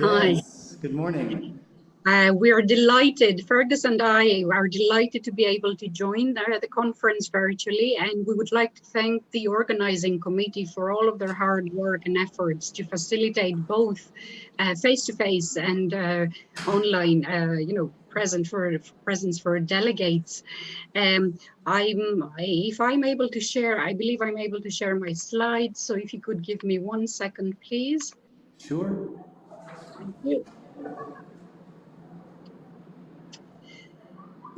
Hi. Yes, good morning. We are delighted, Fergus and I are delighted to be able to join the conference virtually, and we would like to thank the organizing committee for all of their hard work and efforts to facilitate both face-to-face and online, presence for delegates. If I'm able to share, I believe I'm able to share my slides. So if you could give me 1 second, please. Sure. Thank you.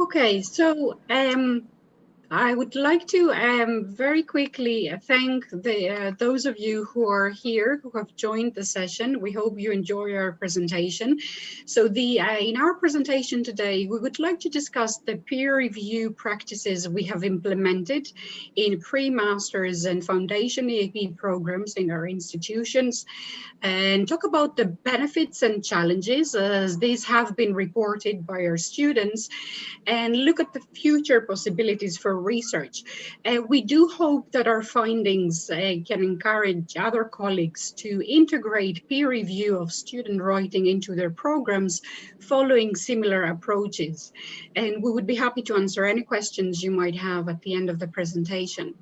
Okay, so I would like to very quickly thank those of you who are here, who have joined the session. We hope you enjoy our presentation. So in our presentation today, we would like to discuss the peer review practices we have implemented in pre-masters and foundation EAP programs in our institutions, and talk about the benefits and challenges as these have been reported by our students, and look at the future possibilities for research. We do hope that our findings can encourage other colleagues to integrate peer review of student writing into their programs following similar approaches. And we would be happy to answer any questions you might have at the end of the presentation.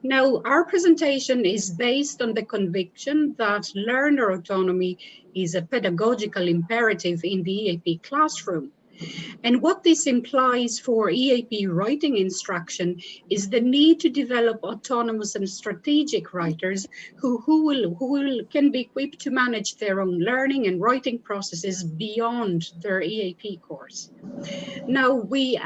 Now, our presentation is based on the conviction that learner autonomy is a pedagogical imperative in the EAP classroom. And what this implies for EAP writing instruction is the need to develop autonomous and strategic writers who can be equipped to manage their own learning and writing processes beyond their EAP course. Now, we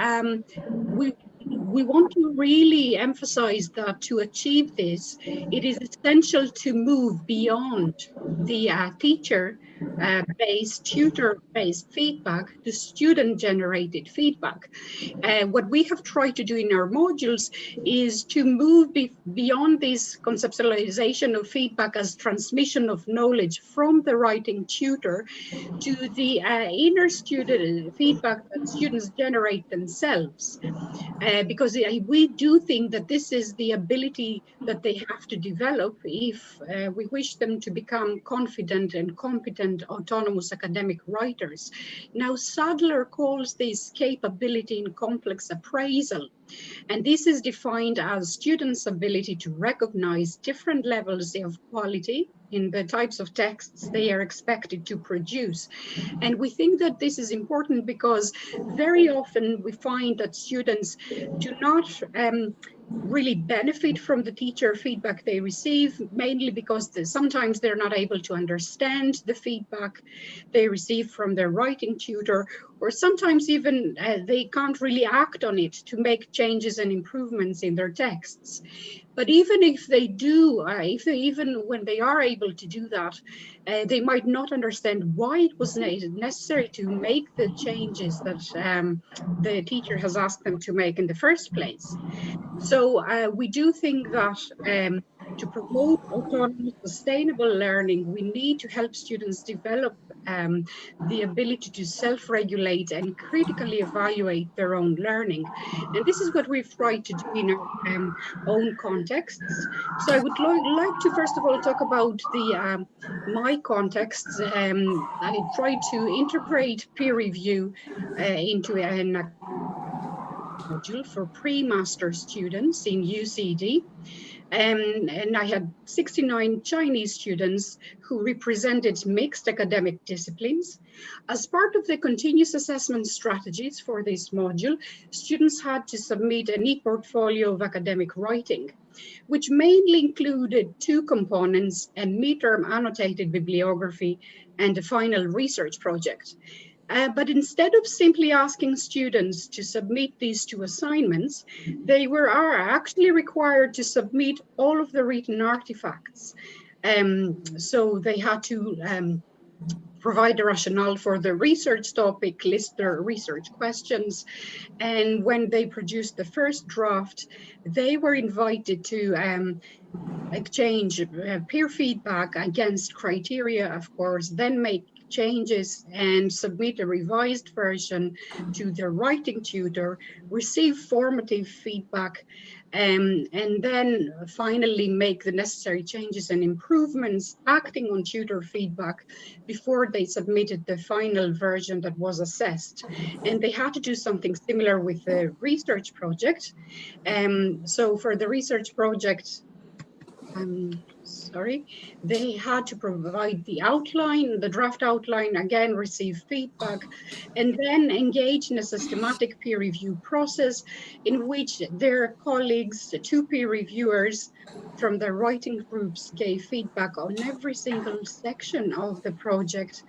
want to really emphasize that to achieve this, it is essential to move beyond the teacher-based, tutor-based feedback to student-generated feedback. What we have tried to do in our modules is to move beyond this conceptualization of feedback as transmission of knowledge from the writing tutor to the inner student feedback that students generate themselves. Because we do think that this is the ability that they have to develop if we wish them to become confident and competent autonomous academic writers. Now, Sadler calls this capability in complex appraisal. And this is defined as students' ability to recognize different levels of quality in the types of texts they are expected to produce. And we think that this is important because very often we find that students do not really benefit from the teacher feedback they receive, mainly because sometimes they're not able to understand the feedback they receive from their writing tutor, or sometimes even they can't really act on it to make changes and improvements in their texts. But even if they do, even when they are able to do that, they might not understand why it was necessary to make the changes that the teacher has asked them to make in the first place. So we do think that to promote autonomous, sustainable learning, we need to help students develop the ability to self-regulate and critically evaluate their own learning. And this is what we've tried to do in our own contexts. So I would like to first of all talk about my contexts. I tried to integrate peer review into an module for pre-master students in UCD. And I had 69 Chinese students who represented mixed academic disciplines. As part of the continuous assessment strategies for this module, students had to submit an ePortfolio of academic writing, which mainly included two components: a midterm annotated bibliography and a final research project. But instead of simply asking students to submit these two assignments, they are actually required to submit all of the written artifacts. So they had to provide a rationale for the research topic, list their research questions, and when they produced the first draft, they were invited to exchange peer feedback against criteria, of course, then make changes and submit a revised version to their writing tutor, receive formative feedback, and then finally make the necessary changes and improvements acting on tutor feedback before they submitted the final version that was assessed. And they had to do something similar with the research project. So for the research project, they had to provide the outline, the draft outline, again, receive feedback, and then engage in a systematic peer review process in which their colleagues, the two peer reviewers from the writing groups, gave feedback on every single section of the project.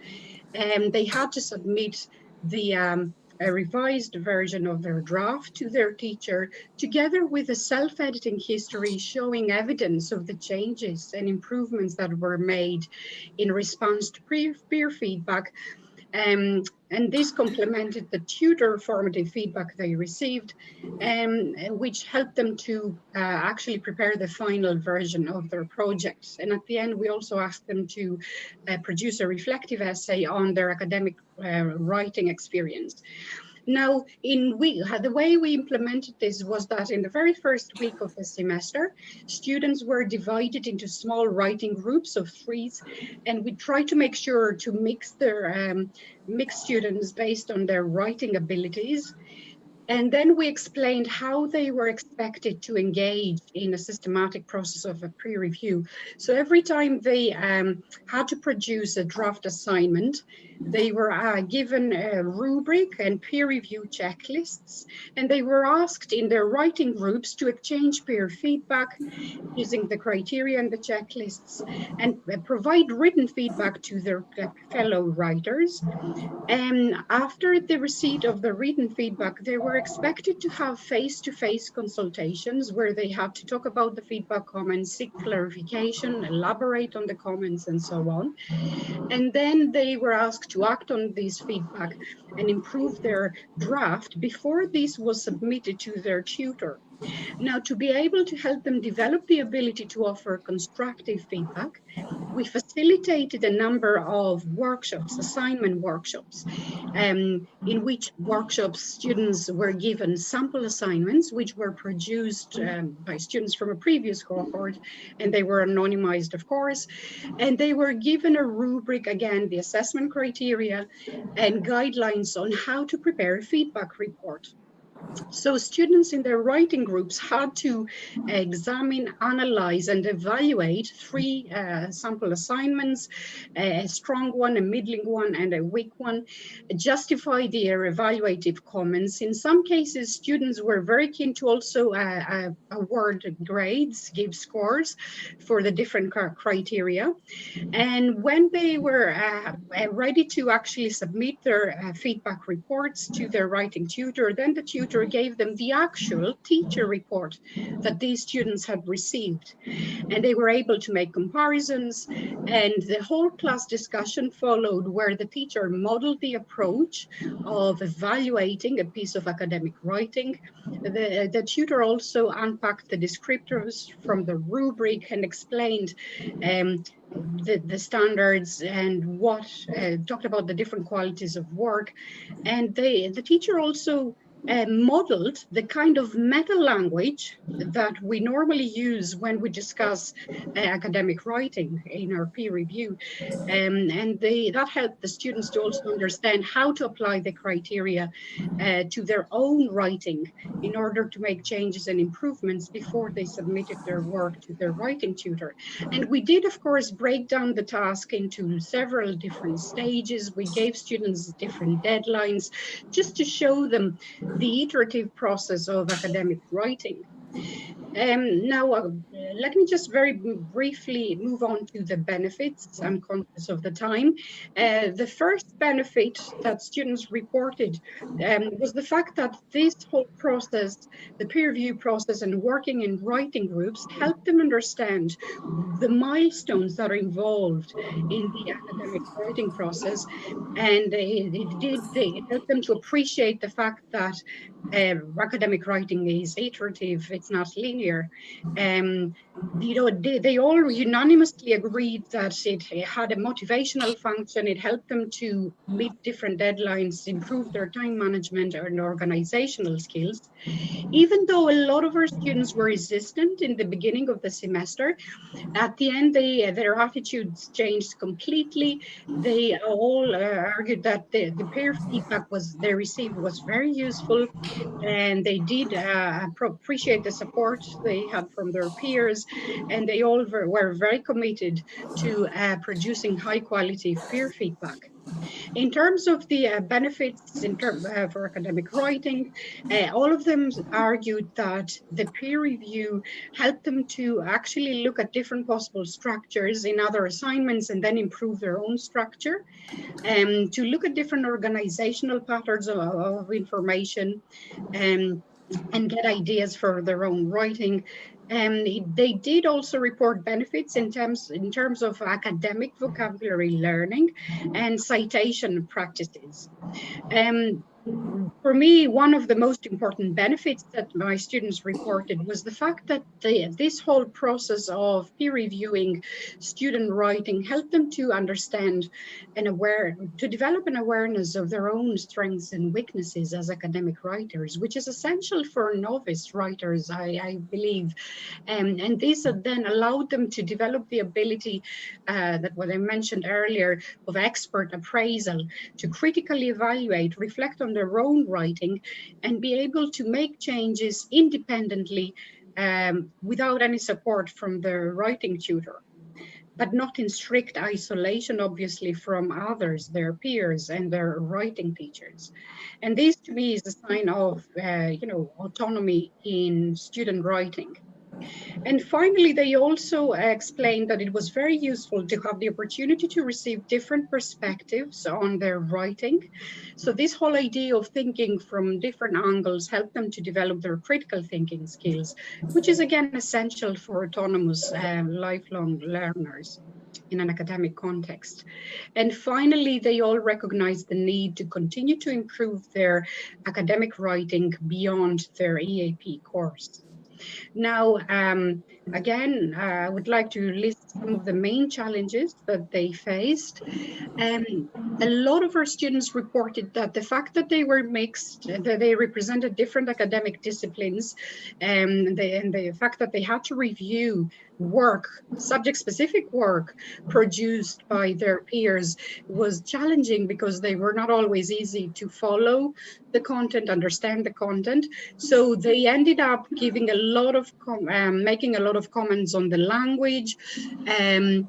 And they had to submit a revised version of their draft to their teacher, together with a self-editing history showing evidence of the changes and improvements that were made in response to peer feedback. And this complemented the tutor formative feedback they received, which helped them to actually prepare the final version of their projects. And at the end, we also asked them to produce a reflective essay on their academic writing experience. Now, the way we implemented this was that in the very first week of the semester, students were divided into small writing groups of 3s, and we tried to make sure to mix students based on their writing abilities. And then we explained how they were expected to engage in a systematic process of a peer review. So every time they had to produce a draft assignment, they were given a rubric and peer review checklists, and they were asked in their writing groups to exchange peer feedback using the criteria and the checklists, and provide written feedback to their fellow writers. And after the receipt of the written feedback, they were expected to have face-to-face consultations where they had to talk about the feedback comments, seek clarification, elaborate on the comments, and so on. And then they were asked to act on this feedback and improve their draft before this was submitted to their tutor. Now, to be able to help them develop the ability to offer constructive feedback, we facilitated a number of workshops, assignment workshops, in which workshops students were given sample assignments, which were produced by students from a previous cohort, and they were anonymized, of course, and they were given a rubric, again, the assessment criteria and guidelines on how to prepare a feedback report. So students in their writing groups had to examine, analyze, and evaluate 3 sample assignments, a strong one, a middling one, and a weak one, justify their evaluative comments. In some cases, students were very keen to also award grades, give scores for the different criteria. And when they were ready to actually submit their feedback reports to their writing tutor, then the tutor gave them the actual teacher report that these students had received. And they were able to make comparisons, and the whole class discussion followed, where the teacher modeled the approach of evaluating a piece of academic writing. The tutor also unpacked the descriptors from the rubric and explained the standards and talked about the different qualities of work. And the teacher also modeled the kind of meta language that we normally use when we discuss academic writing in our peer review. And that helped the students to also understand how to apply the criteria to their own writing in order to make changes and improvements before they submitted their work to their writing tutor. And we did, of course, break down the task into several different stages. We gave students different deadlines just to show them the iterative process of academic writing. Now, let me just very briefly move on to the benefits. I'm conscious of the time. The first benefit that students reported was the fact that this whole process, the peer review process and working in writing groups, helped them understand the milestones that are involved in the academic writing process. And it helped them to appreciate the fact that academic writing is iterative, it's not linear. They all unanimously agreed that it had a motivational function. It helped them to meet different deadlines, improve their time management and organizational skills. Even though a lot of our students were resistant in the beginning of the semester, at the end, their attitudes changed completely. They all argued that the peer feedback they received was very useful, and they did appreciate the support they had from their peers, and they all were very committed to producing high quality peer feedback. In terms of the benefits for academic writing, all of them argued that the peer review helped them to actually look at different possible structures in other assignments and then improve their own structure, to look at different organizational patterns of information, and get ideas for their own writing. They did also report benefits in terms of academic vocabulary learning and citation practices. For me, one of the most important benefits that my students reported was the fact that this whole process of peer reviewing student writing helped them to understand to develop an awareness of their own strengths and weaknesses as academic writers, which is essential for novice writers, I believe. And this then allowed them to develop the ability that what I mentioned earlier of expert appraisal, to critically evaluate, reflect on their own writing, and be able to make changes independently without any support from their writing tutor, but not in strict isolation, obviously, from others, their peers and their writing teachers. And this to me is a sign of autonomy in student writing. And finally, they also explained that it was very useful to have the opportunity to receive different perspectives on their writing. So this whole idea of thinking from different angles helped them to develop their critical thinking skills, which is again essential for autonomous lifelong learners in an academic context. And finally, they all recognized the need to continue to improve their academic writing beyond their EAP course. Now, again, I would like to list some of the main challenges that they faced. A lot of our students reported that the fact that they were mixed, that they represented different academic disciplines, and the fact that they had to review work, subject-specific work produced by their peers was challenging because they were not always easy to follow the content, understand the content. So they ended up giving a lot of, making a lot of comments on the language, and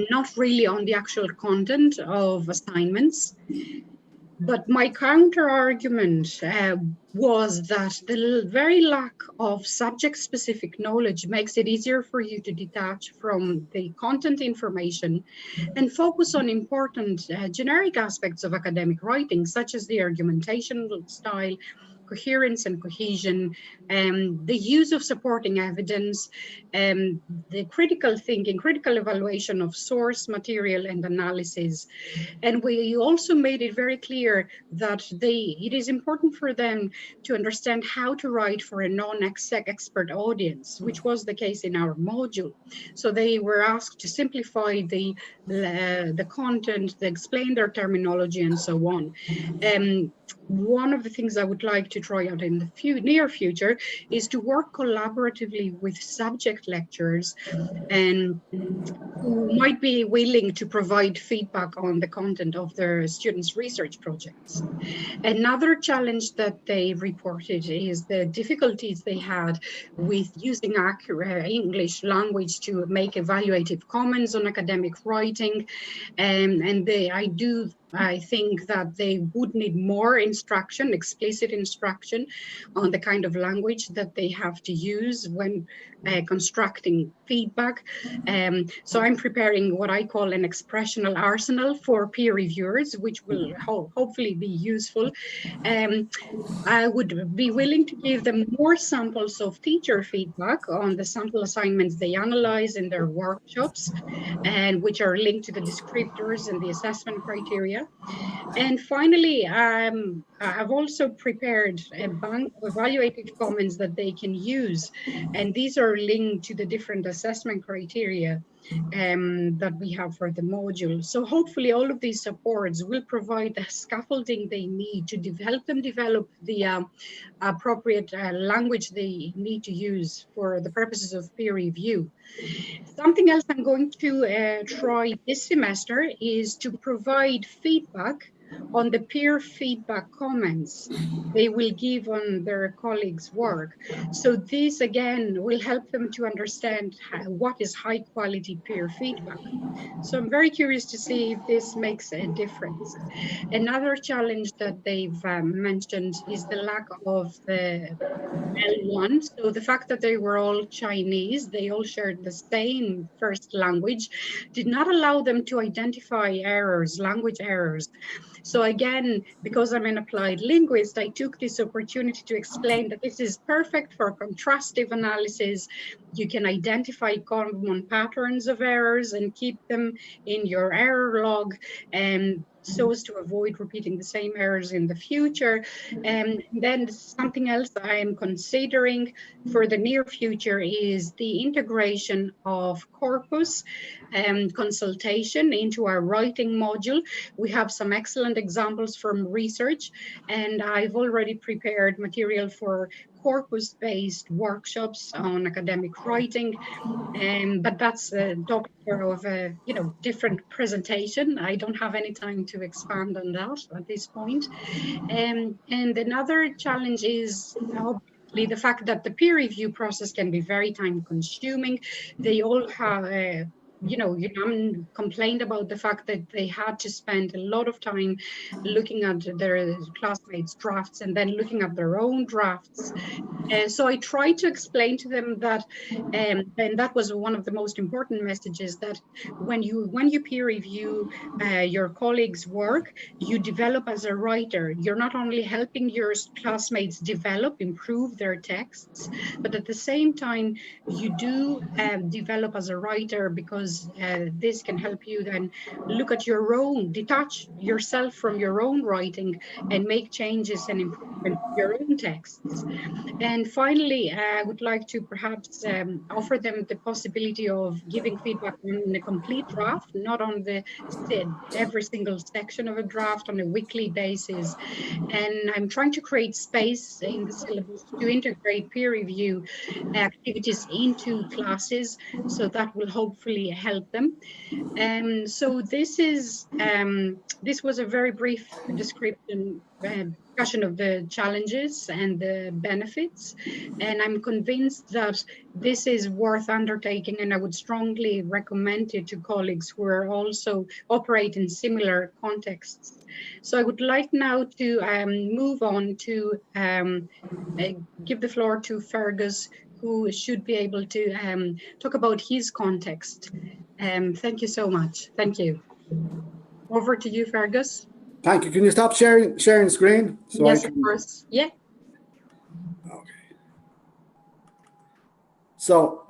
not really on the actual content of assignments. But my counter argument was that the very lack of subject-specific knowledge makes it easier for you to detach from the content information and focus on important generic aspects of academic writing, such as the argumentational style, coherence and cohesion, the use of supporting evidence, the critical thinking, critical evaluation of source material and analysis. And we also made it very clear that it is important for them to understand how to write for a non-expert audience, which was the case in our module. So they were asked to simplify the content, to explain their terminology and so on. One of the things I would like to try out in the near future is to work collaboratively with subject lecturers and who might be willing to provide feedback on the content of their students' research projects. Another challenge that they reported is the difficulties they had with using accurate English language to make evaluative comments on academic writing. I think that they would need more instruction, explicit instruction on the kind of language that they have to use when constructing feedback. So I'm preparing what I call an expressional arsenal for peer reviewers, which will hopefully be useful. I would be willing to give them more samples of teacher feedback on the sample assignments they analyze in their workshops, and which are linked to the descriptors and the assessment criteria. area. And finally, I've also prepared a bank of evaluative comments that they can use. And these are linked to the different assessment criteria that we have for the module. So hopefully all of these supports will provide the scaffolding they need to help them develop the appropriate language they need to use for the purposes of peer review. Something else I'm going to try this semester is to provide feedback on the peer feedback comments they will give on their colleagues' work. So this again will help them to understand what is high quality peer feedback. So I'm very curious to see if this makes a difference. Another challenge that they've mentioned is the lack of the L1. So the fact that they were all Chinese, they all shared the same first language, did not allow them to identify errors, language errors. So again, because I'm an applied linguist, I took this opportunity to explain that this is perfect for contrastive analysis. You can identify common patterns of errors and keep them in your error log, and so as to avoid repeating the same errors in the future. And then something else I am considering for the near future is the integration of corpus and consultation into our writing module. We have some excellent examples from research, and I've already prepared material for corpus-based workshops on academic writing. But that's a topic of a different presentation. I don't have any time to expand on that at this point. And another challenge is obviously the fact that the peer review process can be very time consuming. They all have Yunnan complained about the fact that they had to spend a lot of time looking at their classmates' drafts and then looking at their own drafts. So I tried to explain to them that, and that was one of the most important messages, that when you peer review your colleagues' work, you develop as a writer. You're not only helping your classmates develop, improve their texts, but at the same time, you do develop as a writer, because this can help you then look at your own, detach yourself from your own writing and make changes and improvement to your own texts. And finally, I would like to perhaps offer them the possibility of giving feedback on a complete draft, not on every single section of a draft on a weekly basis. And I'm trying to create space in the syllabus to integrate peer review activities into classes, so that will hopefully help them. So this was a very brief description, discussion of the challenges and the benefits, and I'm convinced that this is worth undertaking, and I would strongly recommend it to colleagues who are also operate in similar contexts. So I would like now to move on to give the floor to Fergus, who should be able to talk about his context. Thank you so much. Thank you. Over to you, Fergus. Thank you. Can you stop sharing screen? So yes, of course. Yeah. Okay. So,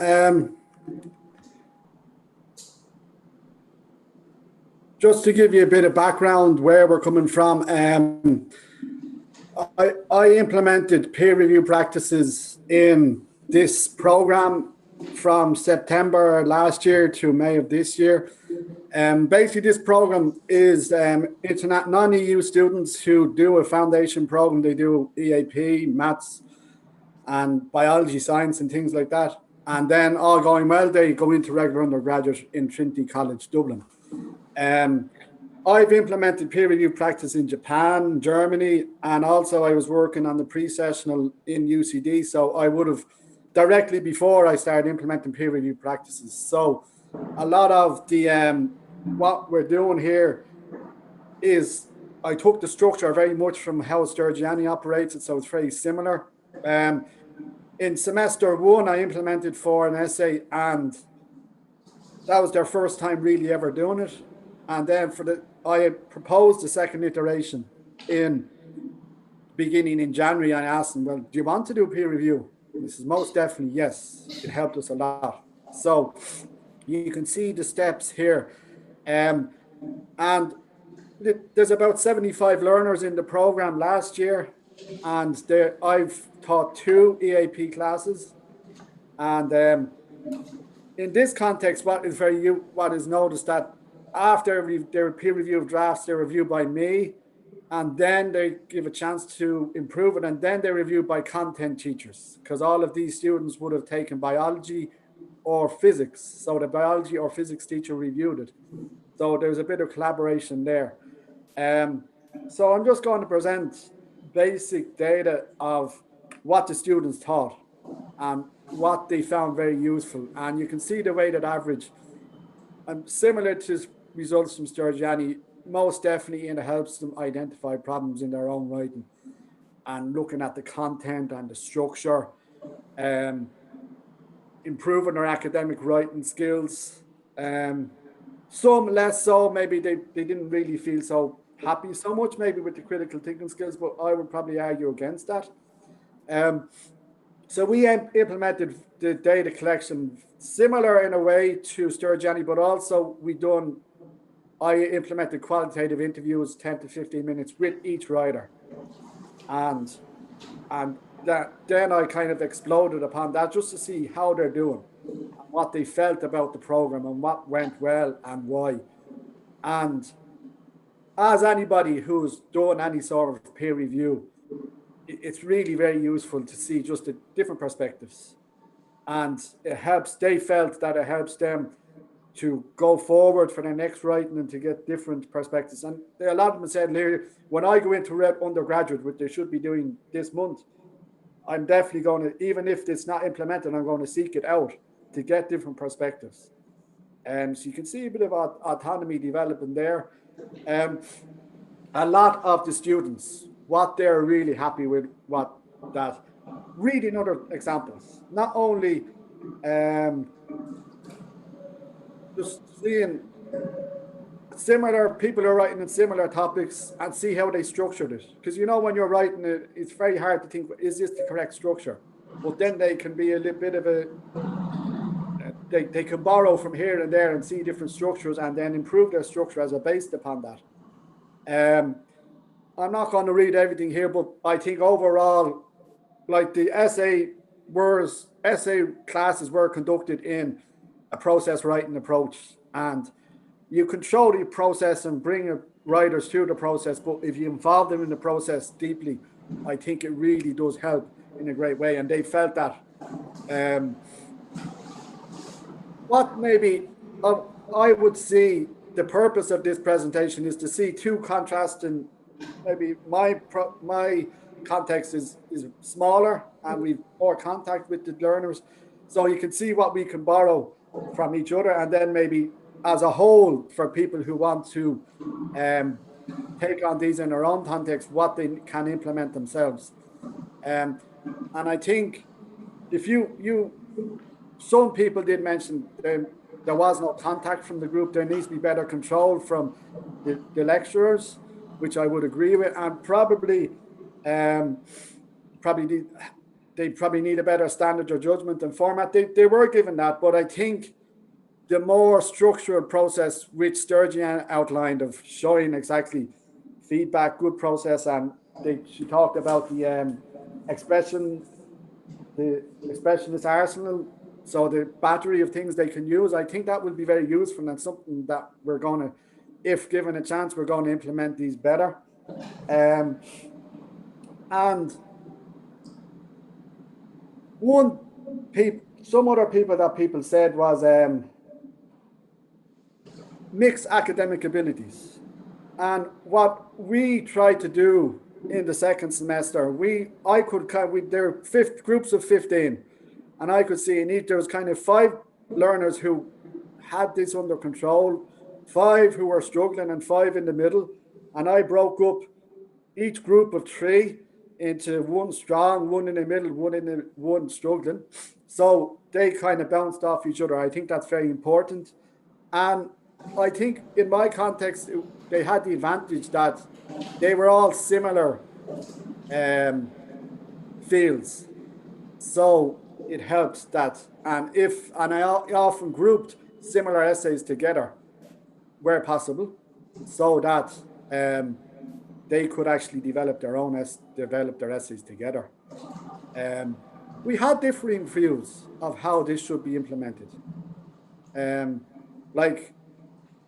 just to give you a bit of background where we're coming from, I implemented peer review practices in this program from September last year to May of this year. Basically, this program is non-EU students who do a foundation program. They do EAP, maths, and biology, science, and things like that. And then, all going well, they go into regular undergraduate in Trinity College, Dublin. I've implemented peer review practice in Japan, Germany, and also I was working on the pre-sessional in UCD. So I would have directly before I started implementing peer review practices. So a lot of the what we're doing here is I took the structure very much from how Stergiani operates it, so it's very similar. In semester one, I implemented for an essay, and that was their first time really ever doing it. And then I proposed the second iteration beginning in January. I asked them, well, do you want to do peer review? And this is most definitely yes. It helped us a lot. So you can see the steps here. And there's about 75 learners in the program last year, and I've taught 2 EAP classes. And in this context, what is noticed that after their peer review of drafts, they're reviewed by me, and then they give a chance to improve it, and then they're reviewed by content teachers, because all of these students would have taken biology or physics, so the biology or physics teacher reviewed it. So there's a bit of collaboration there. So I'm just going to present basic data of what the students taught and what they found very useful. And you can see the weighted average. Similar to results from Stergiani, most definitely, and it helps them identify problems in their own writing and looking at the content and the structure, improving their academic writing skills. Some less so, maybe they didn't really feel so happy so much, maybe with the critical thinking skills, but I would probably argue against that. So we implemented the data collection similar in a way to Stergiani, but also I implemented qualitative interviews, 10 to 15 minutes with each writer. And then I kind of exploded upon that just to see how they're doing, what they felt about the program and what went well and why. And as anybody who's done any sort of peer review, it's really very useful to see just the different perspectives. And they felt that it helps them to go forward for their next writing and to get different perspectives. And a lot of them said, when I go into undergraduate, which they should be doing this month, I'm definitely going to, even if it's not implemented, I'm going to seek it out to get different perspectives. So you can see a bit of autonomy developing there. A lot of the students, what they're really happy with, reading other examples, not only just seeing similar people are writing in similar topics and see how they structured it. Because when you're writing it, it's very hard to think, is this the correct structure? But then they can be a little bit of they can borrow from here and there and see different structures and then improve their structure as a based upon that. I'm not going to read everything here, but I think overall, like the essay classes were conducted in a process writing approach, and you control the process and bring writers through the process, but if you involve them in the process deeply, I think it really does help in a great way, and they felt that. What maybe I would see the purpose of this presentation is to see 2 contrasting. Maybe my context is smaller and we've more contact with the learners, so you can see what we can borrow from each other, and then maybe as a whole for people who want to take on these in their own context, what they can implement themselves. And I think if some people did mention there was no contact from the group. There needs to be better control from the lecturers, which I would agree with, and probably they probably need a better standard of judgment and format. They were given that, but I think the more structured process which Stergiani outlined of showing exactly feedback, good process, and she talked about the expressionist arsenal, so the battery of things they can use. I think that will be very useful and something that we're going to, if given a chance, we're going to implement these better. And some other people that people said was mixed academic abilities. And what we tried to do in the second semester, there were groups of 15, and I could see there was kind of 5 learners who had this under control, 5 who were struggling, and 5 in the middle. And I broke up each group of 3 into 1 strong, 1 in the middle, 1 struggling. So they kind of bounced off each other. I think that's very important. And I think in my context, they had the advantage that they were all similar fields. So it helps that. And I often grouped similar essays together where possible, so that they could actually develop their essays together. We had differing views of how this should be implemented. Like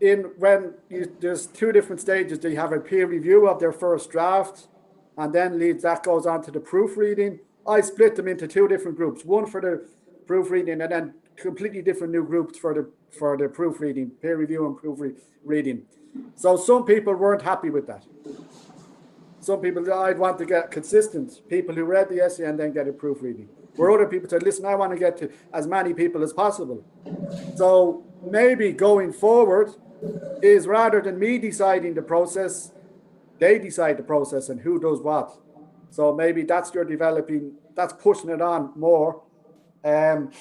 there's two different stages. They have a peer review of their first draft, and then that goes on to the proofreading. I split them into two different groups, one for the proofreading and then completely different new groups for the proofreading, peer review and proofreading. So some people weren't happy with that. Some people, I'd want to get consistent people who read the essay and then get a proofreading. Where other people said, listen, I want to get to as many people as possible. So maybe going forward is rather than me deciding the process, they decide the process and who does what. So maybe that's that's pushing it on more. And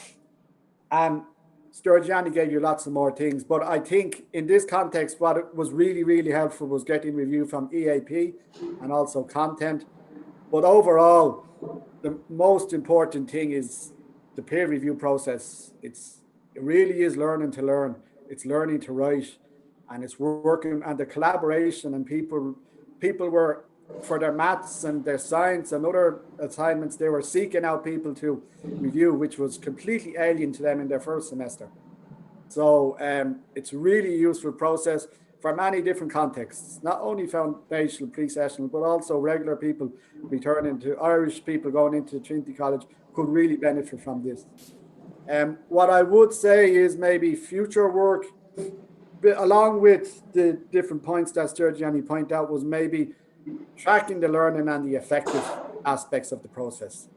Stergiani gave you lots of more things. But I think in this context, what was really, really helpful was getting review from EAP and also content. But overall, the most important thing is the peer review process. It really is learning to learn. It's learning to write, and it's working, and the collaboration, and people were, for their maths and their science and other assignments, they were seeking out people to review, which was completely alien to them in their first semester. So it's really a useful process for many different contexts, not only foundational, pre-sessional, but also regular people returning to Irish people going into Trinity College could really benefit from this. What I would say is maybe future work, along with the different points that Stergiani pointed out, was maybe tracking the learning and the effective aspects of the process,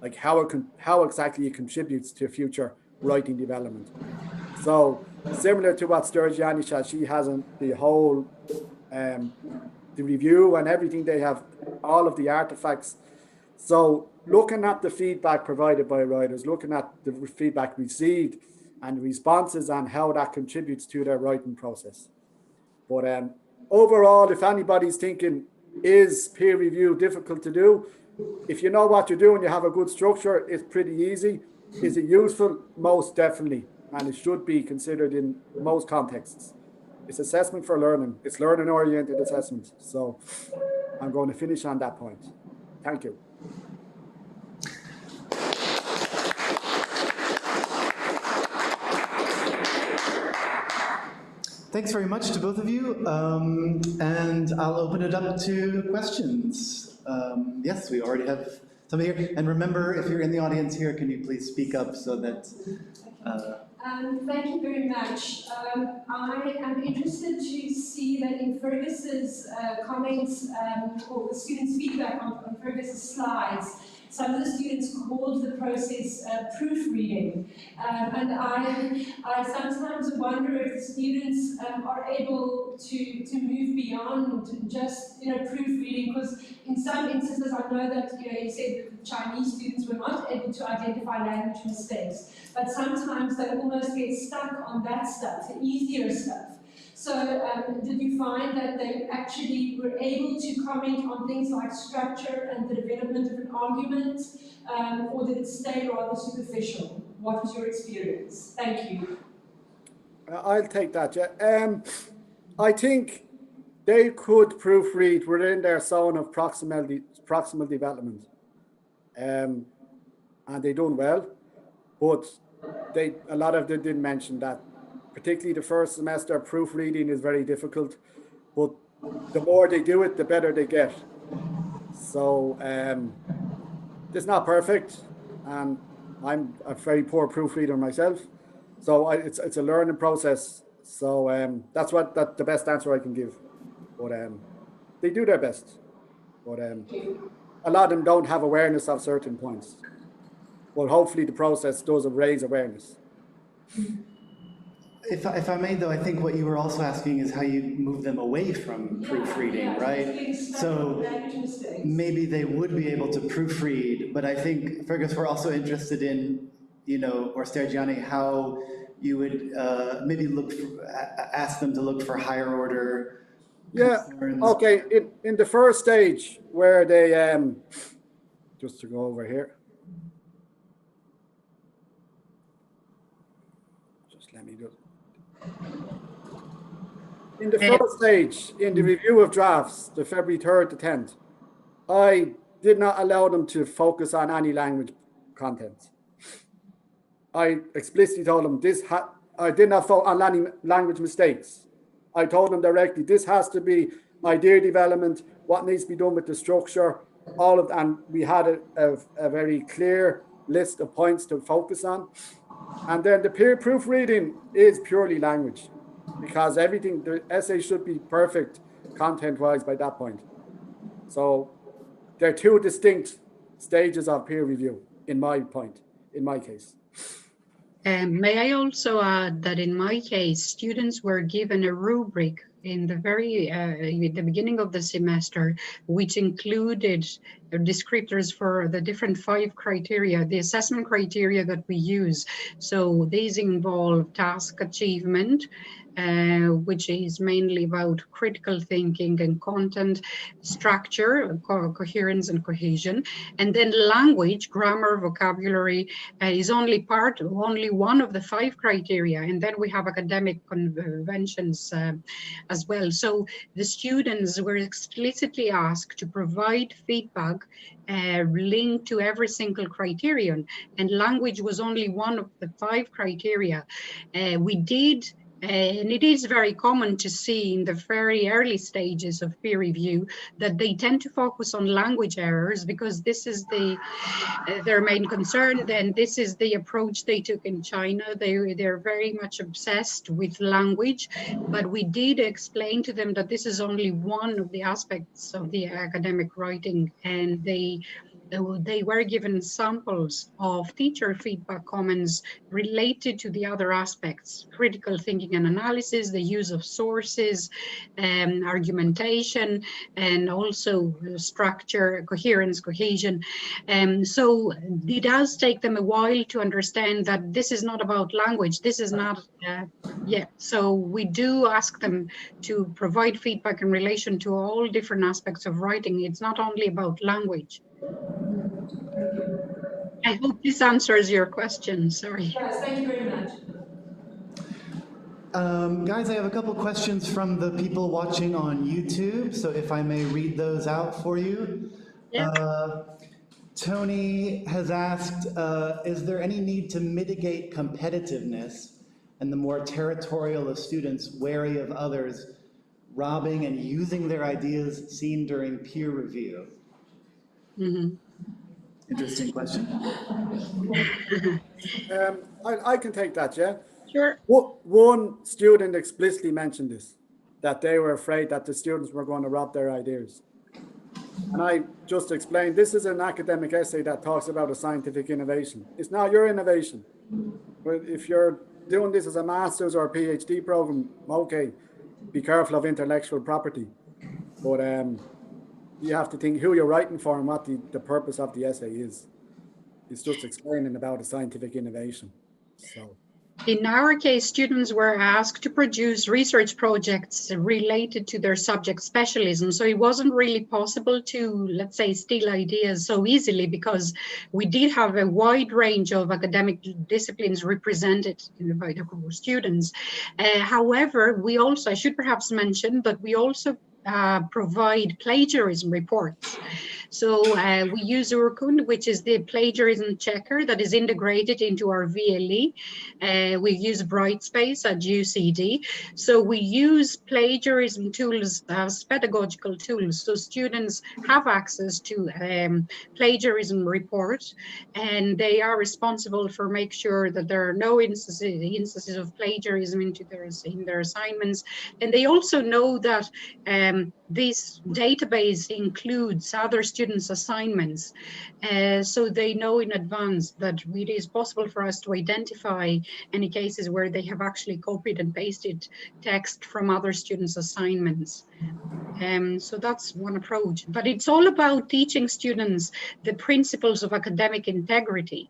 like how exactly it contributes to future writing development. So similar to what Stergiani said, she has the whole the review and everything. They have all of the artifacts. So looking at the feedback provided by writers, looking at the feedback received and responses and how that contributes to their writing process. But overall, if anybody's thinking, is peer review difficult to do? If you know what you're doing, you have a good structure, it's pretty easy. Is it useful? Most definitely. And it should be considered in most contexts. It's assessment for learning. It's learning-oriented assessment. So I'm going to finish on that point. Thank you. Thanks very much to both of you, and I'll open it up to questions. Yes, we already have somebody here. And remember, if you're in the audience here, can you please speak up so that... Thank you very much. I am interested to see that in Fergus's comments or the students' feedback on Fergus's slides, some of the students called the process proofreading. And I sometimes wonder if the students are able to move beyond just proofreading, because in some instances I know that you said that the Chinese students were not able to identify language mistakes, but sometimes they almost get stuck on that stuff, the easier stuff. So did you find that they actually were able to comment on things like structure and the development of an argument, or did it stay rather superficial? What was your experience? Thank you. I'll take that, yeah. I think they could proofread within their zone of proximal development. And they done well, but a lot of them didn't mention that. Particularly the first semester, proofreading is very difficult, but the more they do it, the better they get. So it's not perfect, and I'm a very poor proofreader myself. So it's a learning process. So that's the best answer I can give. But they do their best. But a lot of them don't have awareness of certain points. Well, hopefully the process does raise awareness. If I may, though, I think what you were also asking is how you move them away from proofreading, right? So maybe they would be able to proofread, but I think, Fergus, we're also interested in, or Stergiani, how you would maybe ask them to look for higher order concerns. Okay. In the first stage where they, just to go over here. Just let me do it. In the first stage, in the review of drafts, the February 3rd to 10th, I did not allow them to focus on any language content. I explicitly told them I did not focus on any language mistakes. I told them directly, this has to be idea development, what needs to be done with the structure, all of that. And we had a very clear list of points to focus on. And then the peer proofreading is purely language, because everything, the essay should be perfect content-wise by that point. So there are two distinct stages of peer review, in my case. May I also add that in my case, students were given a rubric in the the beginning of the semester, which included descriptors for the different 5 criteria, the assessment criteria that we use. So these involve task achievement, which is mainly about critical thinking and content, structure, coherence and cohesion. And then language, grammar, vocabulary is only one of the 5 criteria. And then we have academic conventions as well. So the students were explicitly asked to provide feedback linked to every single criterion. And language was only one of the 5 criteria. And it is very common to see in the very early stages of peer review that they tend to focus on language errors because this is their main concern. Then this is the approach they took in China. They're very much obsessed with language, but we did explain to them that this is only one of the aspects of the academic writing, and they were given samples of teacher feedback comments related to the other aspects: critical thinking and analysis, the use of sources, argumentation, and also structure, coherence, cohesion. So it does take them a while to understand that this is not about language. This is not, so we do ask them to provide feedback in relation to all different aspects of writing. It's not only about language. I hope this answers your question. Sorry. Yes, thank you very much. Guys, I have a couple questions from the people watching on YouTube, so if I may read those out for you. Yeah. Tony has asked, is there any need to mitigate competitiveness and the more territorial of students wary of others robbing and using their ideas seen during peer review? Mm-hmm. Interesting question. I can take that, yeah? Sure. One student explicitly mentioned this, that they were afraid that the students were going to rob their ideas. And I just explained, this is an academic essay that talks about a scientific innovation. It's not your innovation. But if you're doing this as a master's or a PhD program, okay, be careful of intellectual property. But you have to think who you're writing for and what the purpose of the essay is. It's just explaining about a scientific innovation. So. In our case, students were asked to produce research projects related to their subject specialism. So it wasn't really possible to, let's say, steal ideas so easily because we did have a wide range of academic disciplines represented by the students. However, we also, I should perhaps mention, but we also provide plagiarism reports. So we use Urkund, which is the plagiarism checker that is integrated into our VLE. We use Brightspace at UCD. So we use plagiarism tools as pedagogical tools. So students have access to plagiarism reports, and they are responsible for make sure that there are no instances of plagiarism in their assignments. And they also know that this database includes other students' assignments, so they know in advance that it is possible for us to identify any cases where they have actually copied and pasted text from other students' assignments. So that's one approach, but it's all about teaching students the principles of academic integrity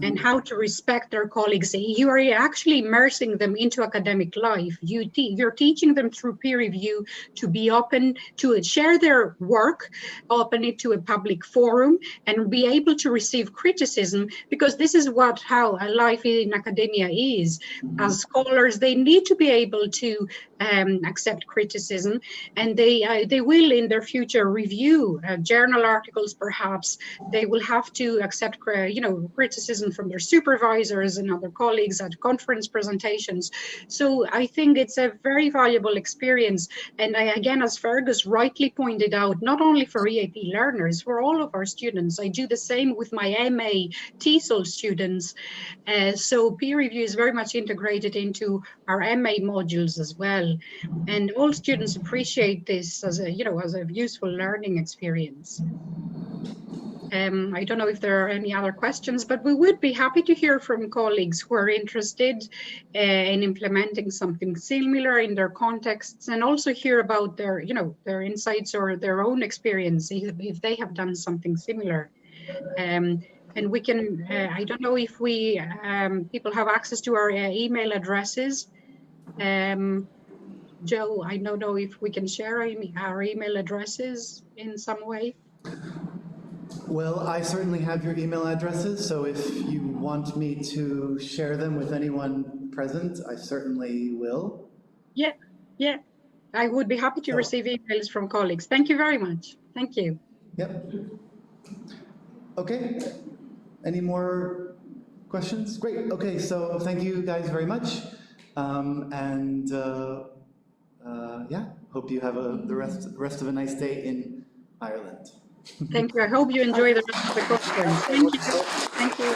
and how to respect their colleagues. You are actually immersing them into academic life. You're teaching them through peer review to be open, to share their work, open it to a public forum, and be able to receive criticism, because this is how a life in academia is. As scholars, they need to be able to accept criticism, and they will in their future review journal articles. Perhaps they will have to accept criticism from their supervisors and other colleagues at conference presentations. So I think it's a very valuable experience. And again, as Fergus rightly pointed out, not only for EAP learners, for all of our students. I do the same with my MA TESOL students. So peer review is very much integrated into our MA modules as well. And all students appreciate this as a useful learning experience. I don't know if there are any other questions, but we would be happy to hear from colleagues who are interested in implementing something similar in their contexts, and also hear about their insights or their own experience if they have done something similar. And we can, I don't know if people have access to our email addresses. Joe, I don't know if we can share our email addresses in some way. Well, I certainly have your email addresses, so if you want me to share them with anyone present, I certainly will. Yeah. I would be happy to receive emails from colleagues. Thank you very much. Thank you. Yep. Okay. Any more questions? Great. Okay, so thank you guys very much. Yeah, hope you have the rest of a nice day in Ireland. Thank you. I hope you enjoy the rest of the conference. Thank you. Thank you.